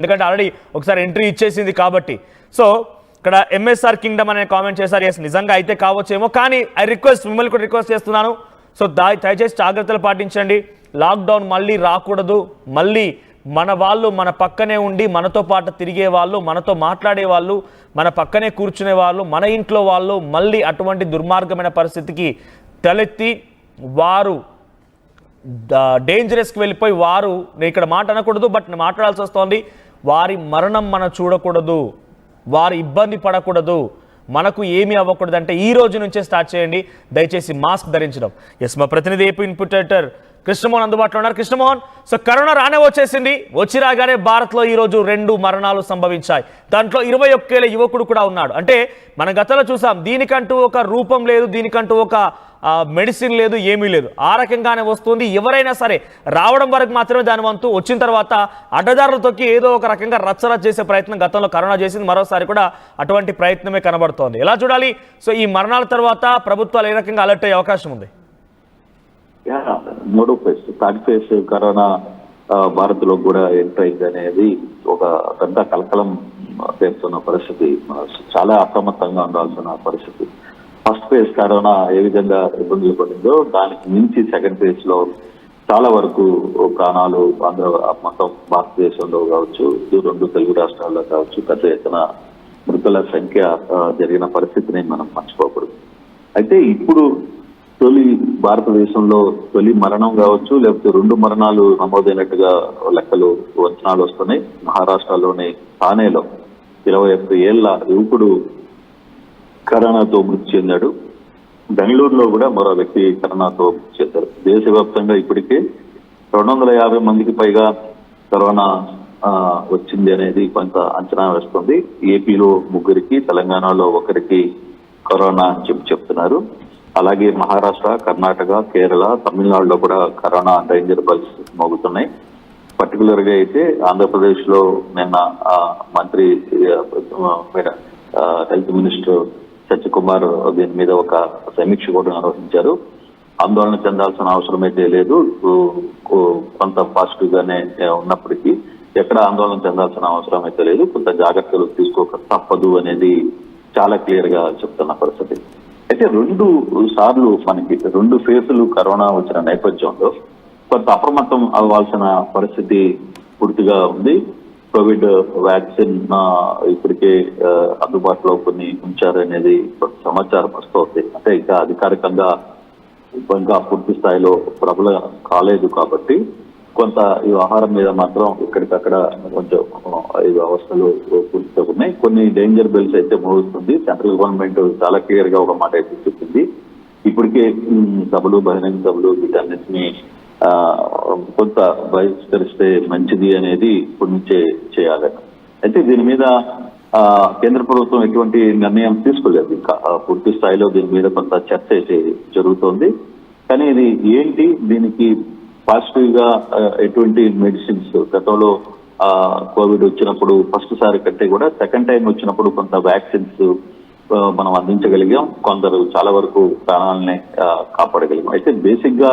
ఎందుకంటే ఆల్రెడీ ఒకసారి ఎంట్రీ ఇచ్చేసింది కాబట్టి. సో ఇక్కడ ఎంఎస్ఆర్ కింగ్డమ్ అనే కామెంట్ చేశారు. ఎస్, నిజంగా అయితే కావచ్చేమో, కానీ ఐ రిక్వెస్ట్, మిమ్మల్ని కూడా రిక్వెస్ట్ చేస్తున్నాను. సో దయచేసి జాగ్రత్తలు పాటించండి. లాక్డౌన్ మళ్ళీ రాకూడదు. మళ్ళీ మన వాళ్ళు మన పక్కనే ఉండి మనతో పాటు తిరిగే వాళ్ళు, మనతో మాట్లాడే వాళ్ళు, మన పక్కనే కూర్చునే వాళ్ళు, మన ఇంట్లో వాళ్ళు మళ్ళీ అటువంటి దుర్మార్గమైన పరిస్థితికి తలెత్తి వారు డేంజరస్కి వెళ్ళిపోయి వారు, నేను ఇక్కడ మాట అనకూడదు బట్ మాట్లాడాల్సి వస్తుంది, వారి మరణం మనం చూడకూడదు, వారు ఇబ్బంది పడకూడదు, మనకు ఏమీ అవ్వకూడదు అంటే ఈ రోజు నుంచే స్టార్ట్ చేయండి. దయచేసి మాస్క్ ధరించడం. ఎస్, మా ప్రతినిధి ఏపీ ఇన్పుట్ ఎడిటర్ కృష్ణమోహన్ అందుబాటులో ఉన్నారు. కృష్ణమోహన్, సో కరోనా రానే వచ్చేసింది. వచ్చి రాగానే భారత్లో ఈరోజు 2 మరణాలు సంభవించాయి. దాంట్లో 21 ఏళ్ల యువకుడు కూడా ఉన్నాడు. అంటే మన గతంలో చూసాం, దీనికంటూ ఒక రూపం లేదు, దీనికంటూ ఒక మెడిసిన్ లేదు, ఏమీ లేదు, ఆ రకంగానే వస్తుంది. ఎవరైనా సరే రావడం వరకు మాత్రమే దాని వంతు, వచ్చిన తర్వాత అడ్డదారులు తొక్కి ఏదో ఒక రకంగా రచ్చరచ్చ చేసే ప్రయత్నం గతంలో కరోనా చేసింది. మరోసారి కూడా అటువంటి ప్రయత్నమే కనబడుతోంది. ఎలా చూడాలి? సో ఈ మరణాల తర్వాత ప్రభుత్వాలు ఏ రకంగా అలర్ట్ అయ్యే అవకాశం ఉంది? మూడో phase, third phase corona Bharat లో కూడా ఎంటర్ అయింది అనేది ఒక పెద్ద కలకలం పేర్కొన్న పరిస్థితి. చాలా అప్రమత్తంగా ఉండాల్సిన పరిస్థితి. ఫస్ట్ ఫేజ్ కరోనా ఏ విధంగా ఇబ్బందులు పడిందో దానికి మించి సెకండ్ ఫేజ్ లో చాలా వరకు ప్రాణాలు అందరూ మొత్తం భారతదేశంలో కావచ్చు, 2 తెలుగు రాష్ట్రాల్లో కావచ్చు పెద్ద ఎత్తున మృతుల సంఖ్య జరిగిన పరిస్థితిని మనం మర్చిపోకూడదు. అయితే ఇప్పుడు భారతదేశంలో తొలి మరణం కావచ్చు, లేకపోతే 2 మరణాలు నమోదైనట్టుగా లెక్కలు అంచనాలు వస్తున్నాయి. మహారాష్ట్రలోని థానేలో 21 ఏళ్ల యువకుడు కరోనాతో మృతి చెందాడు. బెంగళూరులో కూడా మరో వ్యక్తి కరోనాతో మృతి చెందారు. దేశవ్యాప్తంగా ఇప్పటికే 250 మందికి పైగా కరోనా వచ్చింది అనేది కొంత అంచనా వేస్తుంది. ఏపీలో 3కి, తెలంగాణలో 1కి కరోనా అని చెప్తున్నారు. అలాగే మహారాష్ట్ర, కర్ణాటక, కేరళ, తమిళనాడులో కూడా కరోనా డేంజర్ బెల్స్ మోగుతున్నాయి. పర్టికులర్ గా అయితే ఆంధ్రప్రదేశ్ లో నిన్న మంత్రి హెల్త్ మినిస్టర్ సత్యకుమార్ దీని మీద ఒక సమీక్ష కూడా నిర్వహించారు. ఆందోళన చెందాల్సిన అవసరం అయితే లేదు, కొంత పాజిటివ్ గానే ఉన్నప్పటికీ ఎక్కడ ఆందోళన చెందాల్సిన అవసరం అయితే లేదు, కొంత జాగ్రత్తలు తీసుకోక తప్పదు అనేది చాలా క్లియర్ గా చెప్తున్న పరిస్థితి. అయితే 2 సార్లు మనకి 2 ఫేజులు కరోనా వచ్చిన నేపథ్యంలో కొంత అప్రమత్తం అవ్వాల్సిన పరిస్థితి పూర్తిగా ఉంది. కోవిడ్ వ్యాక్సిన్ ఇప్పటికే అందుబాటులో కొన్ని ఉంచారనేది సమాచారం వస్తుంది. అంటే ఇంకా అధికారికంగా ఇంకా పూర్తి స్థాయిలో ప్రబల కాలేదు కాబట్టి కొంత ఈ ఆహారం మీద మాత్రం ఇక్కడికక్కడ కొంచెం ఈ అవస్థలు పూర్తిగా ఉన్నాయి. కొన్ని డేంజర్ బెల్స్ అయితే మోగుతుంది. సెంట్రల్ గవర్నమెంట్ చాలా క్లియర్ గా ఒక మాట అయితే చెప్పింది. ఇప్పటికే సభలు, బహిరంగ సభలు వీటన్నిటిని కొంత బహిష్కరిస్తే మంచిది అనేది ఇప్పటి నుంచే చేయాలి. అయితే దీని మీద కేంద్ర ప్రభుత్వం ఎటువంటి నిర్ణయం తీసుకోలేదు. ఇంకా పూర్తి స్థాయిలో దీని మీద కొంత చర్చ అయితే జరుగుతోంది. కానీ ఇది ఏంటి, దీనికి పాజిటివ్ గా ఎటువంటి మెడిసిన్స్, గతంలో కోవిడ్ వచ్చినప్పుడు ఫస్ట్ సారి కంటే కూడా సెకండ్ టైం వచ్చినప్పుడు కొంత వ్యాక్సిన్స్ మనం అందించగలిగాం, కొందరు చాలా వరకు ప్రాణాలని కాపాడగలిగాం. అయితే బేసిక్ గా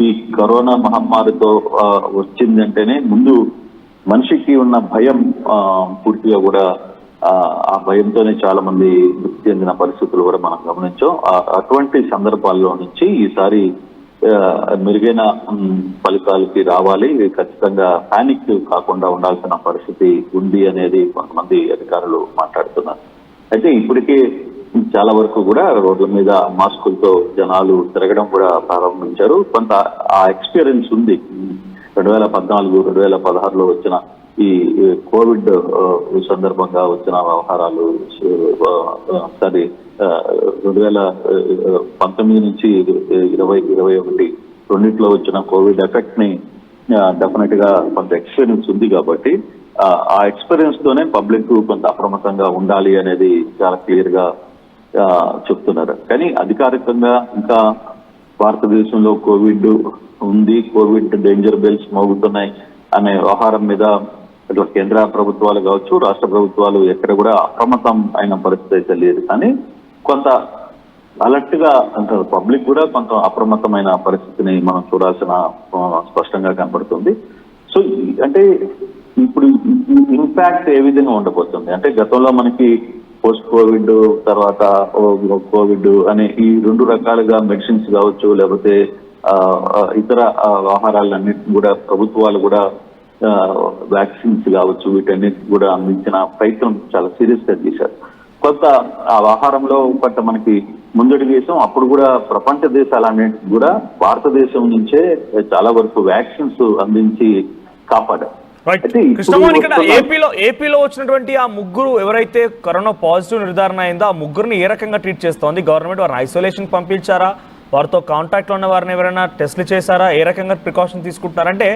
ఈ కరోనా మహమ్మారితో వచ్చిందంటేనే ముందు మనిషికి ఉన్న భయం పూర్తిగా కూడా ఆ భయంతోనే చాలా మంది మృతి చెందిన పరిస్థితులు కూడా మనం గమనించాం. అటువంటి సందర్భాల్లో నుంచి ఈసారి మెరుగైన ఫలితాలకి రావాలి, ఖచ్చితంగా పానిక్ కాకుండా ఉండాల్సిన పరిస్థితి ఉంది అనేది కొంతమంది అధికారులు మాట్లాడుతున్నారు. అయితే ఇప్పటికే చాలా వరకు కూడా రోడ్ల మీద మాస్కులతో జనాలు తిరగడం కూడా ప్రారంభించారు. కొంత ఆ ఎక్స్పీరియన్స్ ఉంది. 2014, 2016లో వచ్చిన ఈ కోవిడ్ సందర్భంగా వచ్చిన వ్యవహారాలు, 2019 నుంచి 2021 రెండిట్లో వచ్చిన కోవిడ్ ఎఫెక్ట్ ని డెఫినెట్ గా కొంత ఎక్స్పీరియన్స్ ఉంది కాబట్టి ఆ ఎక్స్పీరియన్స్ తోనే పబ్లిక్ కొంత అప్రమత్తంగా ఉండాలి అనేది చాలా క్లియర్ గా చెప్తున్నారు. కానీ అధికారికంగా ఇంకా భారతదేశంలో కోవిడ్ ఉంది, కోవిడ్ డేంజర్ బెల్స్ మోగుతున్నాయి అనే వ్యవహారం మీద ఇట్లా కేంద్ర ప్రభుత్వాలు కావచ్చు, రాష్ట్ర ప్రభుత్వాలు ఎక్కడ కూడా అప్రమత్తం అయిన పరిస్థితి అయితే లేదు. కానీ కొంత అలర్ట్ గా అంటారు, పబ్లిక్ కూడా కొంత అప్రమత్తమైన పరిస్థితిని మనం చూడాల్సిన స్పష్టంగా కనపడుతుంది. సో అంటే ఇప్పుడు ఇంపాక్ట్ ఏ విధంగా ఉండబోతుంది అంటే గతంలో మనకి పోస్ట్ కోవిడ్ తర్వాత కోవిడ్ అనే ఈ 2 రకాలుగా మెడిసిన్స్ కావచ్చు, లేకపోతే ఇతర ఆహారాలన్నింటినీ కూడా ప్రభుత్వాలు కూడా వ్యాక్సిన్స్ కావచ్చు వీటన్నిటి కూడా అందించిన ప్రయత్నం చాలా సీరియస్ గా చేశారు. కొంత ఆ ఆహారంలో కొంత మనకి ముందడుగు వేసాం. అప్పుడు కూడా ప్రపంచ దేశాలన్నింటికి కూడా భారతదేశం నుంచే చాలా వరకు వ్యాక్సిన్స్ అందించి కాపాడారు. కృష్ణమోహన్, ఇక్కడ ఏపీలో వచ్చినటువంటి ఆ ముగ్గురు ఎవరైతే కరోనా పాజిటివ్ నిర్ధారణ అయిందో ఆ ముగ్గురిని ఏ రకంగా ట్రీట్ చేస్తోంది గవర్నమెంట్? వారిని ఐసోలేషన్ పంపించారా? వారితో కాంటాక్ట్లో ఉన్న వారిని ఎవరైనా టెస్టులు చేశారా? ఏ రకంగా ప్రికాషన్ తీసుకుంటున్నారంటే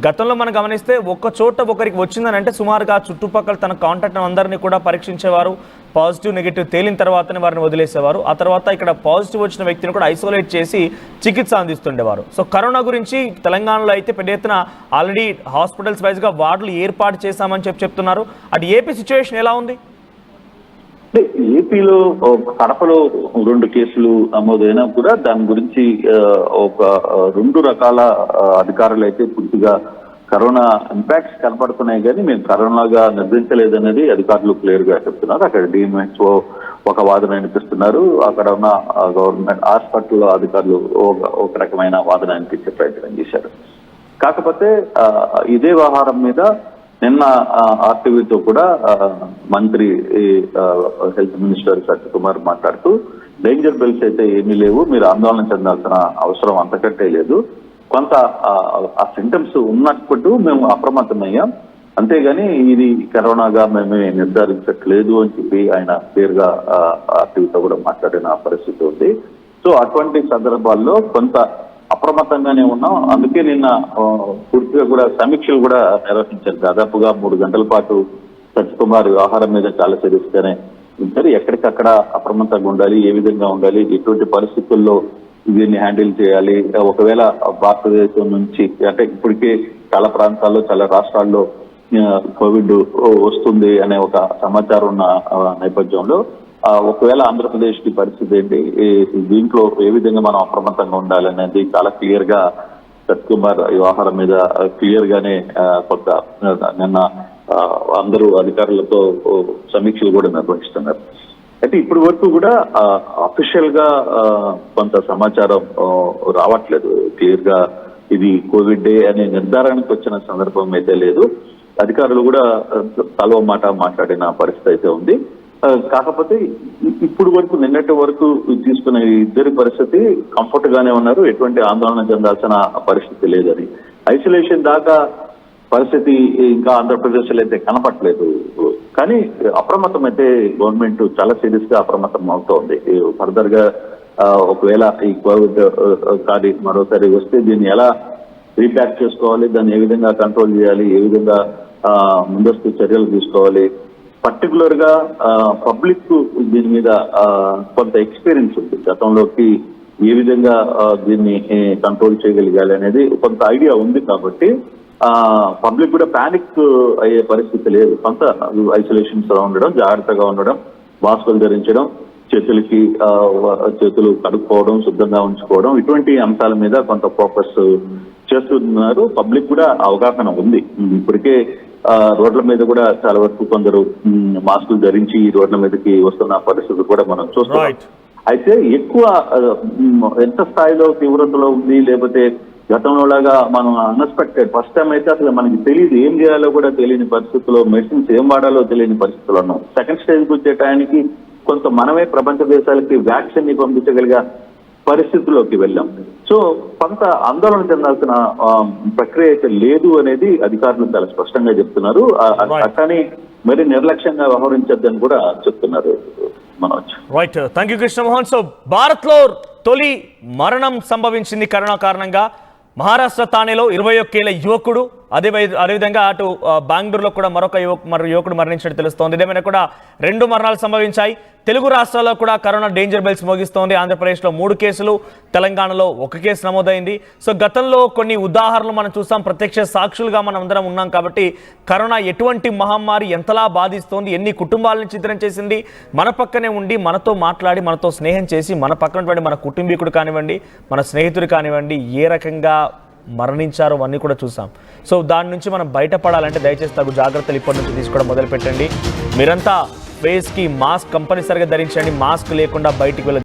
గతంలో మనం గమనిస్తే ఒక్క చోట ఒకరికి వచ్చిందని అంటే సుమారుగా చుట్టుపక్కల తన కాంటాక్ట్ అందరినీ కూడా పరీక్షించేవారు. పాజిటివ్ నెగిటివ్ తేలిన తర్వాతనే వారిని వదిలేసేవారు. ఆ తర్వాత ఇక్కడ పాజిటివ్ వచ్చిన వ్యక్తిని కూడా ఐసోలేట్ చేసి చికిత్స అందిస్తుండేవారు. సో కరోనా గురించి తెలంగాణలో అయితే పెద్ద ఎత్తున ఆల్రెడీ హాస్పిటల్స్ వైజ్గా వార్డులు ఏర్పాటు చేశామని చెప్తున్నారు. అటు ఏపీ సిచ్యువేషన్ ఎలా ఉంది? ఏపీలో కడపలో 2 కేసులు నమోదైనా కూడా దాని గురించి ఒక 2 రకాల అధికారులు అయితే పూర్తిగా కరోనా ఇంపాక్ట్స్ కనపడుతున్నాయి కానీ మేము కరోనాగా నిర్ధారించలేదనేది అధికారులు క్లియర్ గా చెప్తున్నారు. అక్కడ డిఎంహెచ్ఓ ఒక వాదన వినిపిస్తున్నారు, అక్కడ ఉన్న గవర్నమెంట్ హాస్పిటల్ అధికారులు ఒక రకమైన వాదన వినిపించే ప్రయత్నం చేశారు. కాకపోతే ఇదే వ్యవహారం మీద నిన్న ఆర్టీవీతో కూడా మంత్రి హెల్త్ మినిస్టర్ సత్యకుమార్ మాట్లాడుతూ డేంజర్ బెల్స్ అయితే ఏమీ లేవు, మీరు ఆందోళన చెందాల్సిన అవసరం అంతకంటే లేదు, కొంత ఆ సింటమ్స్ ఉన్నప్పుడు మేము అప్రమత్తమయ్యాం, అంతేగాని ఇది కరోనాగా మేమే నిర్ధారించట్లేదు అని చెప్పి ఆయన క్లియర్ గా ఆర్టీవీతో కూడా మాట్లాడిన పరిస్థితి ఉంది. సో అటువంటి సందర్భాల్లో కొంత అప్రమత్తంగానే ఉన్నాం. అందుకే నిన్న పూర్తిగా కూడా సమీక్షలు కూడా నిర్వహించారు. దాదాపుగా 3 గంటల పాటు సత్యకుమార్ వ్యవహారం మీద చాలా సీరియస్ గానే ఉంటారు. ఎక్కడికక్కడ అప్రమత్తంగా ఉండాలి, ఏ విధంగా ఉండాలి, ఎటువంటి పరిస్థితుల్లో దీన్ని హ్యాండిల్ చేయాలి, ఒకవేళ భారతదేశం నుంచి అంటే ఇప్పటికే చాలా ప్రాంతాల్లో చాలా రాష్ట్రాల్లో కోవిడ్ వస్తుంది అనే ఒక సమాచారం ఉన్న నేపథ్యంలో ఒకవేళ ఆంధ్రప్రదేశ్ కి పరిస్థితి ఏంటి, దీంట్లో ఏ విధంగా మనం అప్రమత్తంగా ఉండాలనేది చాలా క్లియర్ గా సత్యకుమార్ వ్యవహారం మీద క్లియర్ గానే కొంత నిన్న అందరూ అధికారులతో సమీక్షలు కూడా నిర్వహిస్తున్నారు. అయితే ఇప్పటి వరకు కూడా అఫీషియల్ గా కొంత సమాచారం రావట్లేదు. క్లియర్ గా ఇది కోవిడ్ డే అనే నిర్ధారణకు వచ్చిన సందర్భం అయితే లేదు. అధికారులు కూడా తలో మాట మాట్లాడిన పరిస్థితి అయితే ఉంది. కాకపోతే ఇప్పుడు వరకు నిన్నటి వరకు తీసుకున్న ఇద్దరి పరిస్థితి కంఫర్ట్ గానే ఉన్నారు, ఎటువంటి ఆందోళన చెందాల్సిన పరిస్థితి లేదని. ఐసోలేషన్ దాకా పరిస్థితి ఇంకా ఆంధ్రప్రదేశ్ లో అయితే కనపట్లేదు. కానీ అప్రమత్తం అయితే గవర్నమెంట్ చాలా సీరియస్ గా అప్రమత్తం అవుతోంది. ఫర్దర్ గా ఒకవేళ ఈ కోవిడ్ కానీ మరోసారి వస్తే దీన్ని ఎలా రీప్యాక్ చేసుకోవాలి, దాన్ని ఏ విధంగా కంట్రోల్ చేయాలి, ఏ విధంగా ముందస్తు చర్యలు తీసుకోవాలి, పర్టికులర్ గా పబ్లిక్ దీని మీద కొంత ఎక్స్పీరియన్స్ ఉంది. గతంలోకి ఏ విధంగా దీన్ని కంట్రోల్ చేయగలిగాలి అనేది కొంత ఐడియా ఉంది. కాబట్టి పబ్లిక్ కూడా పానిక్ అయ్యే పరిస్థితి లేదు. కొంత ఐసోలేషన్స్ లో ఉండడం, జాగ్రత్తగా ఉండడం, మాస్కులు ధరించడం, చేతులు కడుక్కోవడం, శుద్ధంగా ఉంచుకోవడం, ఇటువంటి అంశాల మీద కొంత ఫోకస్ చేస్తున్నారు. పబ్లిక్ కూడా అవగాహన ఉంది. ఇప్పటికే రోడ్ల మీద కూడా చాలా వరకు కొందరు మాస్కులు ధరించి రోడ్ల మీదకి వస్తున్న పరిస్థితి కూడా మనం చూస్తున్నాం. అయితే ఎక్కువ ఎంత స్థాయిలో తీవ్రతలో ఉంది, లేకపోతే గతంలో లాగా మనం అన్ఎక్స్పెక్టెడ్ ఫస్ట్ టైం అయితే అసలు మనకి తెలియదు, ఏం చేయాలో కూడా తెలియని పరిస్థితుల్లో, మెడిసిన్స్ ఏం వాడాలో తెలియని పరిస్థితుల్లో ఉన్నాం. సెకండ్ స్టేజ్కి వచ్చే టైంకి కొంత మనమే ప్రపంచ దేశాలకి వ్యాక్సిన్ ని పంపించగలిగే పరిస్థితుల్లోకి వెళ్ళాం. సో కొంత ఆందోళన చెందాల్సిన ప్రక్రియ అయితే లేదు అనేది అధికారులు చాలా స్పష్టంగా చెప్తున్నారు. అట్లని మరి నిర్లక్ష్యంగా వ్యవహరించద్దని కూడా చెప్తున్నారు. Manoj. Right, thank you Krishnamohan. So Bharat లో తొలి మరణం సంభవించింది కరోనా కారణంగా. మహారాష్ట్ర తానేలో 21 ఏళ్ల యువకుడు, అదేవిధంగా అటు బెంగళూరులో కూడా మరొక యువకుడు మరణించినట్టు తెలుస్తోంది. ఇదేమైనా కూడా 2 మరణాలు సంభవించాయి. తెలుగు రాష్ట్రాల్లో కూడా కరోనా డేంజర్ బెల్స్ మోగిస్తోంది. ఆంధ్రప్రదేశ్లో 3 కేసులు, తెలంగాణలో 1 కేసు నమోదైంది. సో గతంలో కొన్ని ఉదాహరణలు మనం చూసాం, ప్రత్యక్ష సాక్షులుగా మనం అందరం ఉన్నాం. కాబట్టి కరోనా ఎటువంటి మహమ్మారి ఎంతలా బాధిస్తోంది, ఎన్ని కుటుంబాలను చిత్రం చేసింది, మన పక్కనే ఉండి మనతో మాట్లాడి మనతో స్నేహం చేసి మన పక్కన మన కుటుంబీకుడు కానివ్వండి, మన స్నేహితుడు కానివ్వండి, ఏ రకంగా మరణించారో అవన్నీ కూడా చూసాం. సో దాని నుంచి మనం బయటపడాలంటే దయచేసి తగు జాగ్రత్తలు ఇప్పటి నుంచి తీసుకోవడం మొదలు పెట్టండి. మీరంతా ఫేస్కి మాస్క్ కంపల్సరిగా ధరించండి. మాస్క్ లేకుండా బయటికి వెళ్ళ